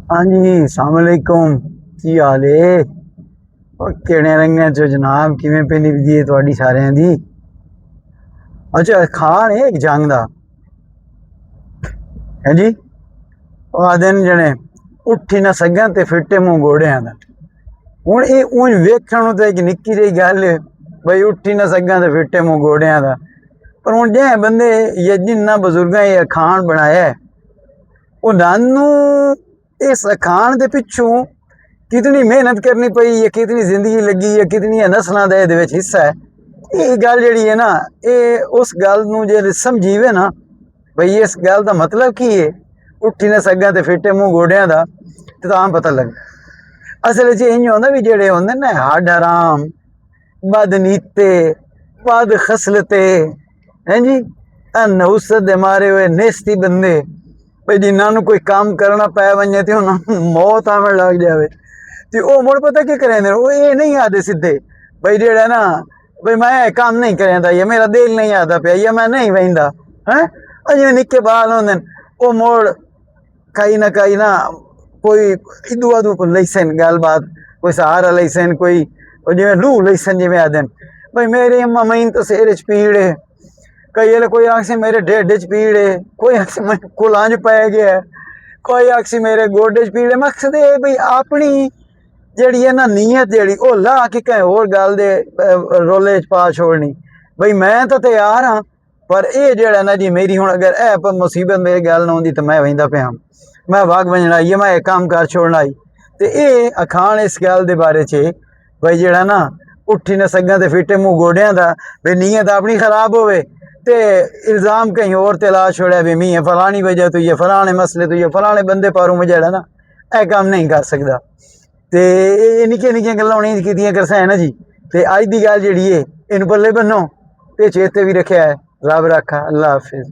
हाँ जी, सलामकुम। की हाल है? और किहड़े रंगां चो जनाब, किवें पे निभदी है तुहाडी सारियां दी? अच्छा, खान है एक जंग दा है जी। ਉਹ ਆਖਦੇ ਨੇ ਜਣੇ ਉੱਠੀ ਨਾ ਸੱਗਾਂ ਤੇ ਫਿੱਟੇ ਮੂੰਹ ਗੋੜਿਆਂ ਦਾ। ਹੁਣ ਇਹ ਉਂਝ ਵੇਖਣ ਨੂੰ ਤਾਂ ਇੱਕ ਨਿੱਕੀ ਜਿਹੀ ਗੱਲ ਹੈ ਬਈ ਉੱਠੀ ਨਾ ਸੱਗਾਂ ਤੇ ਫਿੱਟੇ ਮੂੰਹ ਗੋੜਿਆਂ ਦਾ, ਪਰ ਹੁਣ ਜੇ ਬੰਦੇ ਜਾਂ ਜਿਨ੍ਹਾਂ ਬਜ਼ੁਰਗਾਂ ਇਹ ਅਖਾਣ ਬਣਾਇਆ ਉਹਨਾਂ ਨੂੰ ਇਸ ਅਖਾਣ ਦੇ ਪਿੱਛੋਂ कितनी मेहनत करनी पई या कितनी जिंदगी लगी या कितनी नस्लों का ये हिस्सा है। ये गल जी है ना, ये उस गल जो समझीवे ना बई इस गल का मतलब की है, उठी न सगा तो फिटे मुँह गोडिया का, तो आम पता लग। असल इंज होंगे भी जोड़े होंगे ना हड हराम बदनीते बद खसलते हैं जी, नहुसत दे मारे हुए नेस्ती बंदे बई जिन्होंने कोई काम करना पै वजे तो उन्होंने मौत आवन लग जाए। तो वह मुड़ पता की करें, वो ये नहीं आते सीधे बई जेड़ा ना बई मैं काम नहीं करेंदा या मेरा दिल नहीं आता पाया या मैं नहीं बहिंदा है। जिवें निक्के बाल होंदे वो मुड़ कई ना कोई इदू अदू लैसन गलबात, कोई सहारा लैसन, कोई जिवें लूह लैसन जिवें आदे बई मेरी अम्मा मईन तो सिर च पीड़ है, कई वाले कोई आखसी मेरे ढिड च पीड़ है, कोई आखसी मैं कुलां च पै गया, कोई आखसी मेरे गोडे च पीड़ है। मकसद ये बई अपनी ਜਿਹੜੀ ਹੈ ਨਾ ਨੀयत ਜਿਹੜੀ ਉਹ ਲਾ ਕੇ ਕਹੇ ਹੋਰ ਗੱਲ ਦੇ ਰੋਲੇ ਚ ਪਾ ਛੋੜਨੀ ਬਈ ਮੈਂ ਤਾਂ ਤਿਆਰ ਹਾਂ, ਪਰ ਇਹ ਜਿਹੜਾ ਨਾ ਜੀ ਮੇਰੀ ਹੁਣ ਅਗਰ ਇਹ ਮੁਸੀਬਤ ਮੇਰੀ ਗੱਲ ਨਾ ਹੁੰਦੀ ਤਾਂ ਮੈਂ ਵਹਿੰਦਾ ਪਿਆ, ਮੈਂ ਵਾਗ ਵਜਣਾ ਇਹ ਮੈਂ ਕੰਮ ਕਰ ਛੋੜਨਾ ਹੀ। ਤੇ ਇਹ ਅਖਾਣ ਇਸ ਗੱਲ ਦੇ ਬਾਰੇ ਚ ਬਈ ਜਿਹੜਾ ਨਾ ਉੱਠੀ ਨਾ ਸੱਗਾਂ ਤੇ ਫਿੱਟੇ ਮੂੰਹ ਗੋਡਿਆਂ ਦਾ, ਬਈ ਨੀयत ਆਪਣੀ ਖਰਾਬ ਹੋਵੇ ਤੇ ਇਲਜ਼ਾਮ ਕहीं और ਤੇ ਲਾ ਛੋੜਿਆ ਵੀ ਮੀਂਹ ਫਲਾਣੀ ਵਜ੍ਹਾ ਤੋਂ ਇਹ ਫਲਾਣੇ ਮਸਲੇ ਤੋਂ ਇਹ ਫਲਾਣੇ ਬੰਦੇ ਪਾਰੋਂ ਮੈਂ ਜਿਹੜਾ ਨਾ ਇਹ ਕੰਮ नहीं कर सकता। तो ये निक्कियां निक्कियां गल्लां उनें कीतियां करसा है ना जी। तो अज की गल जी इनू पल्ले बनो तो चेते भी रखा है। रब रखा। अल्लाह हाफिज़।